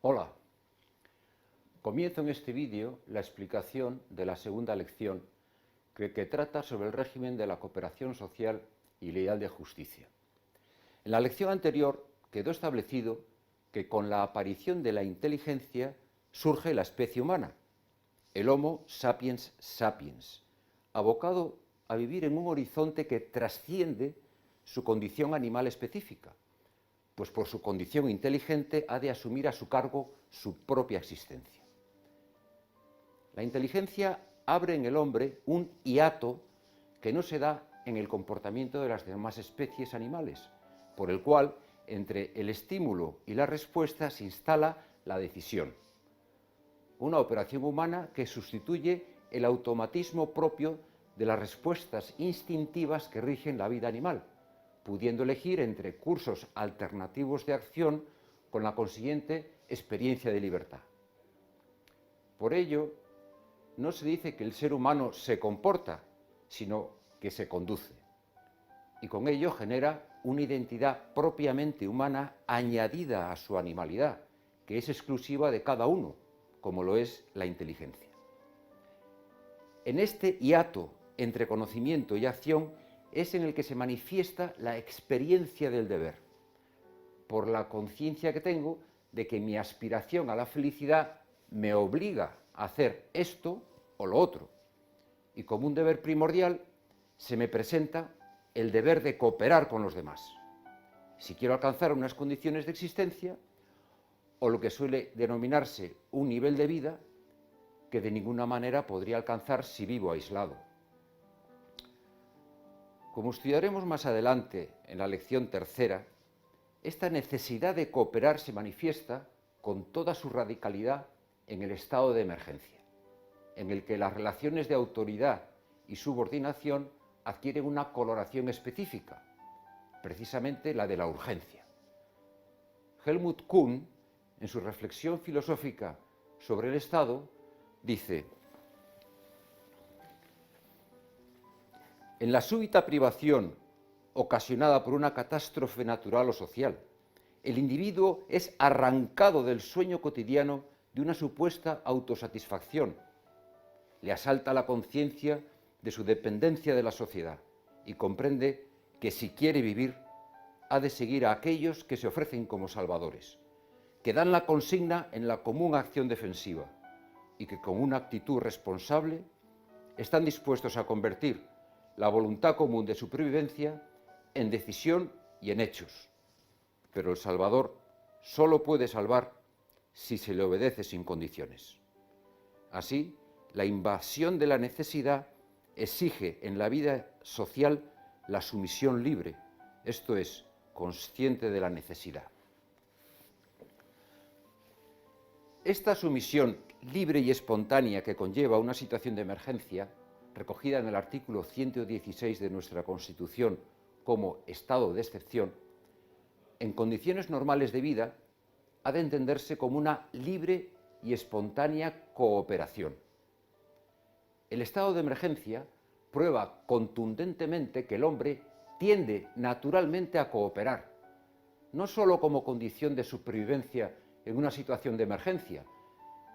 Hola, comienzo en este vídeo la explicación de la segunda lección que trata sobre el régimen de la cooperación social y el ideal de justicia. En la lección anterior quedó establecido que con la aparición de la inteligencia surge la especie humana, el Homo sapiens sapiens, abocado a vivir en un horizonte que trasciende su condición animal específica, pues por su condición inteligente ha de asumir a su cargo su propia existencia. La inteligencia abre en el hombre un hiato que no se da en el comportamiento de las demás especies animales, por el cual entre el estímulo y la respuesta se instala la decisión, una operación humana que sustituye el automatismo propio de las respuestas instintivas que rigen la vida animal, pudiendo elegir entre cursos alternativos de acción con la consiguiente experiencia de libertad. Por ello, no se dice que el ser humano se comporta, sino que se conduce, y con ello genera una identidad propiamente humana añadida a su animalidad, que es exclusiva de cada uno, como lo es la inteligencia. En este hiato entre conocimiento y acción es en el que se manifiesta la experiencia del deber, por la conciencia que tengo de que mi aspiración a la felicidad me obliga a hacer esto o lo otro, y como un deber primordial se me presenta el deber de cooperar con los demás, si quiero alcanzar unas condiciones de existencia o lo que suele denominarse un nivel de vida que de ninguna manera podría alcanzar si vivo aislado. Como estudiaremos más adelante en la lección tercera, esta necesidad de cooperar se manifiesta con toda su radicalidad en el estado de emergencia, en el que las relaciones de autoridad y subordinación adquieren una coloración específica, precisamente la de la urgencia. Helmut Kuhn, en su reflexión filosófica sobre el Estado, dice: en la súbita privación ocasionada por una catástrofe natural o social, el individuo es arrancado del sueño cotidiano de una supuesta autosatisfacción. Le asalta la conciencia de su dependencia de la sociedad y comprende que si quiere vivir, ha de seguir a aquellos que se ofrecen como salvadores, que dan la consigna en la común acción defensiva y que con una actitud responsable están dispuestos a convertir la voluntad común de supervivencia en decisión y en hechos. Pero el Salvador solo puede salvar si se le obedece sin condiciones. Así, la invasión de la necesidad exige en la vida social la sumisión libre, esto es, consciente de la necesidad. Esta sumisión libre y espontánea que conlleva una situación de emergencia, recogida en el artículo 116 de nuestra Constitución como estado de excepción, en condiciones normales de vida, ha de entenderse como una libre y espontánea cooperación. El estado de emergencia prueba contundentemente que el hombre tiende naturalmente a cooperar, no solo como condición de supervivencia en una situación de emergencia,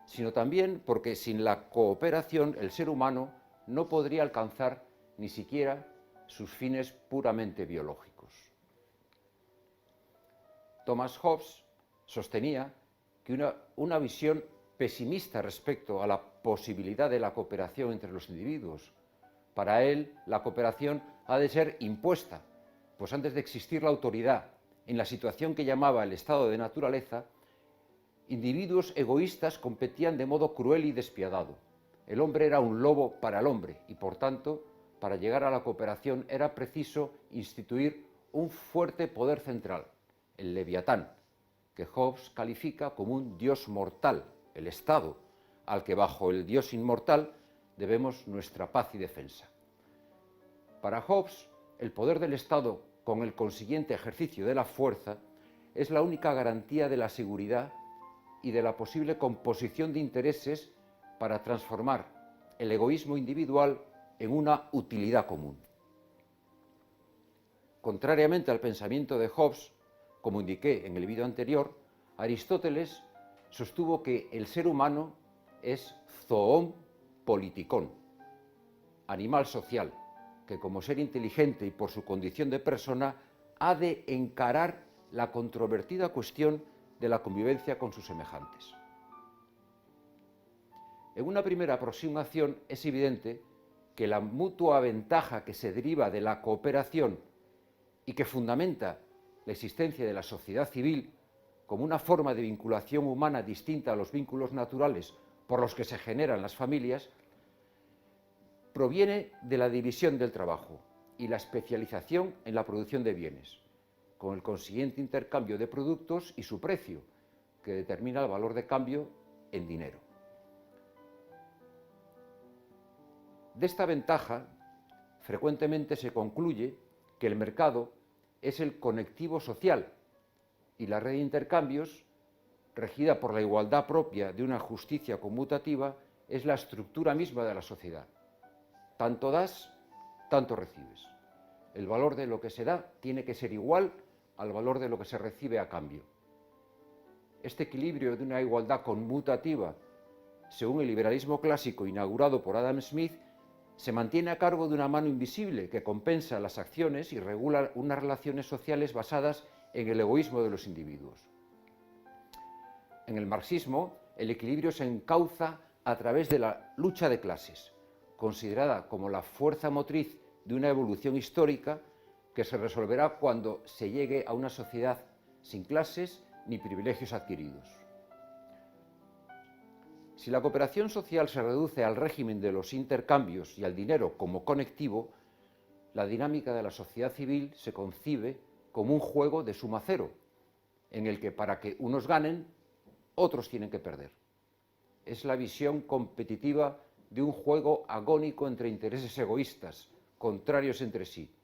sino también porque sin la cooperación el ser humano no podría alcanzar ni siquiera sus fines puramente biológicos. Thomas Hobbes sostenía que una visión pesimista respecto a la posibilidad de la cooperación entre los individuos. Para él, la cooperación ha de ser impuesta, pues antes de existir la autoridad, en la situación que llamaba el estado de naturaleza, individuos egoístas competían de modo cruel y despiadado. El hombre era un lobo para el hombre y, por tanto, para llegar a la cooperación era preciso instituir un fuerte poder central, el Leviatán, que Hobbes califica como un dios mortal, el Estado, al que bajo el dios inmortal debemos nuestra paz y defensa. Para Hobbes, el poder del Estado, con el consiguiente ejercicio de la fuerza, es la única garantía de la seguridad y de la posible composición de intereses para transformar el egoísmo individual en una utilidad común. Contrariamente al pensamiento de Hobbes, como indiqué en el vídeo anterior, Aristóteles sostuvo que el ser humano es zoon politikon, animal social, que como ser inteligente y por su condición de persona ha de encarar la controvertida cuestión de la convivencia con sus semejantes. En una primera aproximación es evidente que la mutua ventaja que se deriva de la cooperación y que fundamenta la existencia de la sociedad civil como una forma de vinculación humana distinta a los vínculos naturales por los que se generan las familias, proviene de la división del trabajo y la especialización en la producción de bienes, con el consiguiente intercambio de productos y su precio, que determina el valor de cambio en dinero. De esta ventaja, frecuentemente se concluye que el mercado es el conectivo social y la red de intercambios, regida por la igualdad propia de una justicia conmutativa, es la estructura misma de la sociedad. Tanto das, tanto recibes. El valor de lo que se da tiene que ser igual al valor de lo que se recibe a cambio. Este equilibrio de una igualdad conmutativa, según el liberalismo clásico inaugurado por Adam Smith, se mantiene a cargo de una mano invisible que compensa las acciones y regula unas relaciones sociales basadas en el egoísmo de los individuos. En el marxismo, el equilibrio se encauza a través de la lucha de clases, considerada como la fuerza motriz de una evolución histórica que se resolverá cuando se llegue a una sociedad sin clases ni privilegios adquiridos. Si la cooperación social se reduce al régimen de los intercambios y al dinero como conectivo, la dinámica de la sociedad civil se concibe como un juego de suma cero, en el que para que unos ganen, otros tienen que perder. Es la visión competitiva de un juego agónico entre intereses egoístas, contrarios entre sí,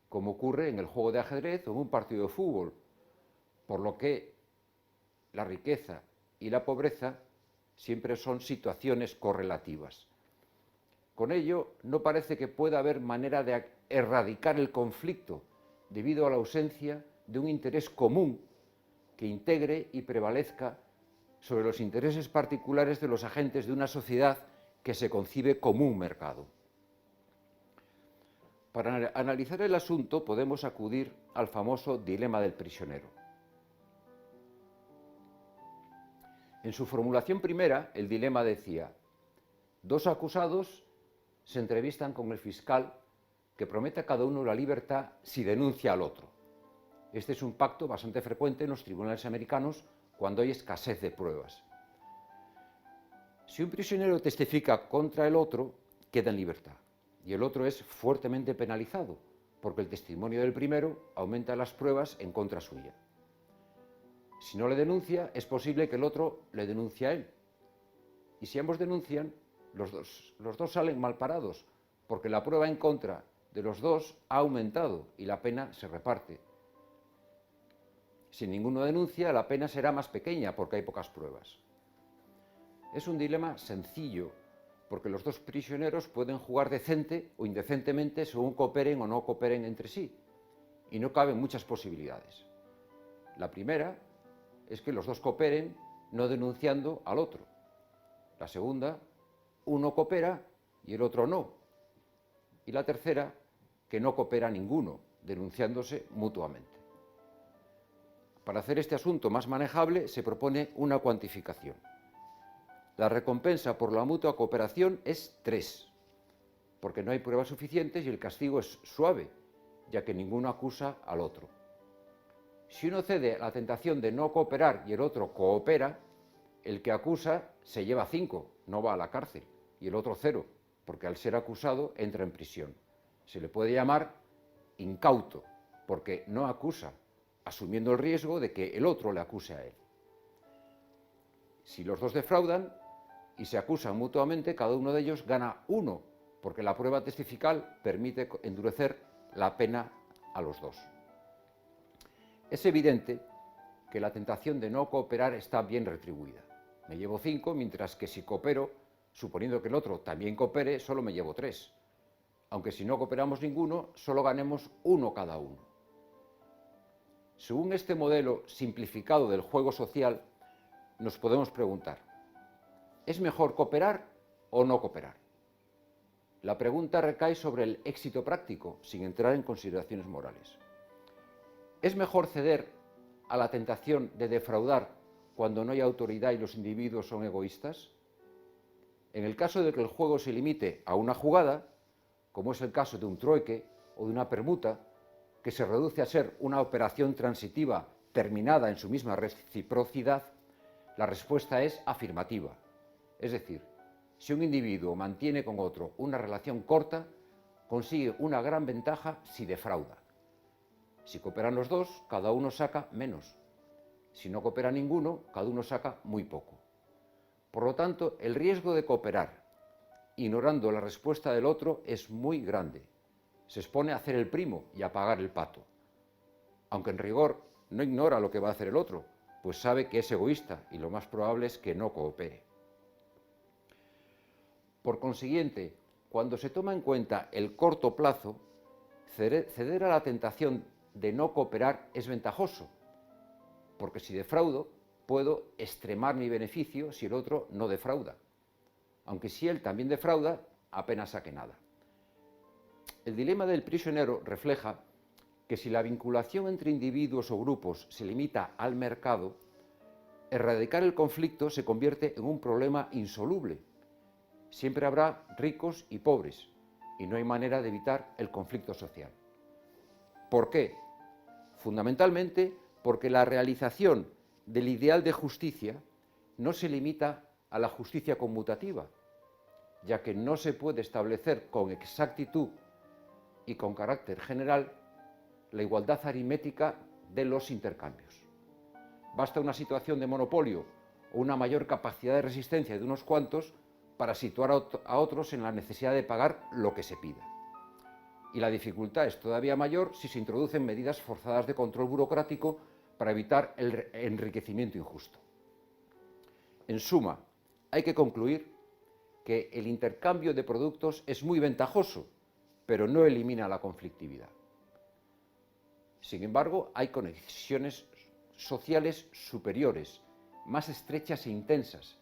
como ocurre en el juego de ajedrez o en un partido de fútbol, por lo que la riqueza y la pobreza siempre son situaciones correlativas. Con ello, no parece que pueda haber manera de erradicar el conflicto debido a la ausencia de un interés común que integre y prevalezca sobre los intereses particulares de los agentes de una sociedad que se concibe como un mercado. Para analizar el asunto podemos acudir al famoso dilema del prisionero. En su formulación primera, el dilema decía: dos acusados se entrevistan con el fiscal que promete a cada uno la libertad si denuncia al otro. Este es un pacto bastante frecuente en los tribunales americanos cuando hay escasez de pruebas. Si un prisionero testifica contra el otro, queda en libertad, y el otro es fuertemente penalizado, porque el testimonio del primero aumenta las pruebas en contra suya. Si no le denuncia, es posible que el otro le denuncie a él. Y si ambos denuncian, los dos salen mal parados, porque la prueba en contra de los dos ha aumentado y la pena se reparte. Si ninguno denuncia, la pena será más pequeña porque hay pocas pruebas. Es un dilema sencillo, porque los dos prisioneros pueden jugar decente o indecentemente según cooperen o no cooperen entre sí, y no caben muchas posibilidades. La primera es que los dos cooperen no denunciando al otro. La segunda, uno coopera y el otro no. Y la tercera, que no coopera ninguno, denunciándose mutuamente. Para hacer este asunto más manejable se propone una cuantificación. La recompensa por la mutua cooperación es 3, porque no hay pruebas suficientes y el castigo es suave, ya que ninguno acusa al otro. Si uno cede a la tentación de no cooperar y el otro coopera, el que acusa se lleva 5, no va a la cárcel, y el otro 0, porque al ser acusado entra en prisión. Se le puede llamar incauto, porque no acusa, asumiendo el riesgo de que el otro le acuse a él. Si los dos defraudan y se acusan mutuamente, cada uno de ellos gana 1, porque la prueba testifical permite endurecer la pena a los dos. Es evidente que la tentación de no cooperar está bien retribuida. Me llevo 5, mientras que si coopero, suponiendo que el otro también coopere, solo me llevo 3. Aunque si no cooperamos ninguno, solo ganemos 1 cada uno. Según este modelo simplificado del juego social, nos podemos preguntar, ¿es mejor cooperar o no cooperar? La pregunta recae sobre el éxito práctico, sin entrar en consideraciones morales. ¿Es mejor ceder a la tentación de defraudar cuando no hay autoridad y los individuos son egoístas? En el caso de que el juego se limite a una jugada, como es el caso de un trueque o de una permuta, que se reduce a ser una operación transitiva terminada en su misma reciprocidad, la respuesta es afirmativa. Es decir, si un individuo mantiene con otro una relación corta, consigue una gran ventaja si defrauda. Si cooperan los dos, cada uno saca menos. Si no coopera ninguno, cada uno saca muy poco. Por lo tanto, el riesgo de cooperar, ignorando la respuesta del otro, es muy grande. Se expone a hacer el primo y a pagar el pato. Aunque en rigor no ignora lo que va a hacer el otro, pues sabe que es egoísta y lo más probable es que no coopere. Por consiguiente, cuando se toma en cuenta el corto plazo, ceder a la tentación de no cooperar es ventajoso, porque si defraudo, puedo extremar mi beneficio si el otro no defrauda, aunque si él también defrauda, apenas saque nada. El dilema del prisionero refleja que si la vinculación entre individuos o grupos se limita al mercado, erradicar el conflicto se convierte en un problema insoluble. Siempre habrá ricos y pobres, y no hay manera de evitar el conflicto social. ¿Por qué? Fundamentalmente porque la realización del ideal de justicia no se limita a la justicia conmutativa, ya que no se puede establecer con exactitud y con carácter general la igualdad aritmética de los intercambios. Basta una situación de monopolio o una mayor capacidad de resistencia de unos cuantos para situar a otros en la necesidad de pagar lo que se pida. Y la dificultad es todavía mayor si se introducen medidas forzadas de control burocrático para evitar el enriquecimiento injusto. En suma, hay que concluir que el intercambio de productos es muy ventajoso, pero no elimina la conflictividad. Sin embargo, hay conexiones sociales superiores, más estrechas e intensas,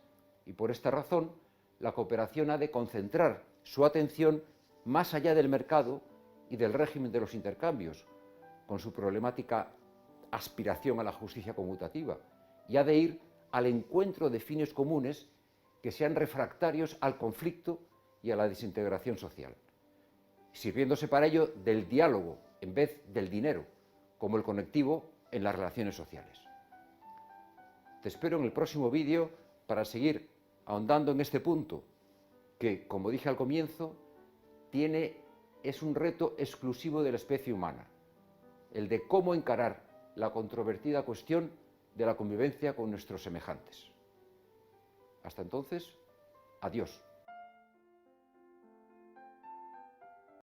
y por esta razón, la cooperación ha de concentrar su atención más allá del mercado y del régimen de los intercambios, con su problemática aspiración a la justicia conmutativa, y ha de ir al encuentro de fines comunes que sean refractarios al conflicto y a la desintegración social, sirviéndose para ello del diálogo en vez del dinero, como el conectivo en las relaciones sociales. Te espero en el próximo vídeo para seguir ahondando en este punto, que, como dije al comienzo, es un reto exclusivo de la especie humana, el de cómo encarar la controvertida cuestión de la convivencia con nuestros semejantes. Hasta entonces, adiós.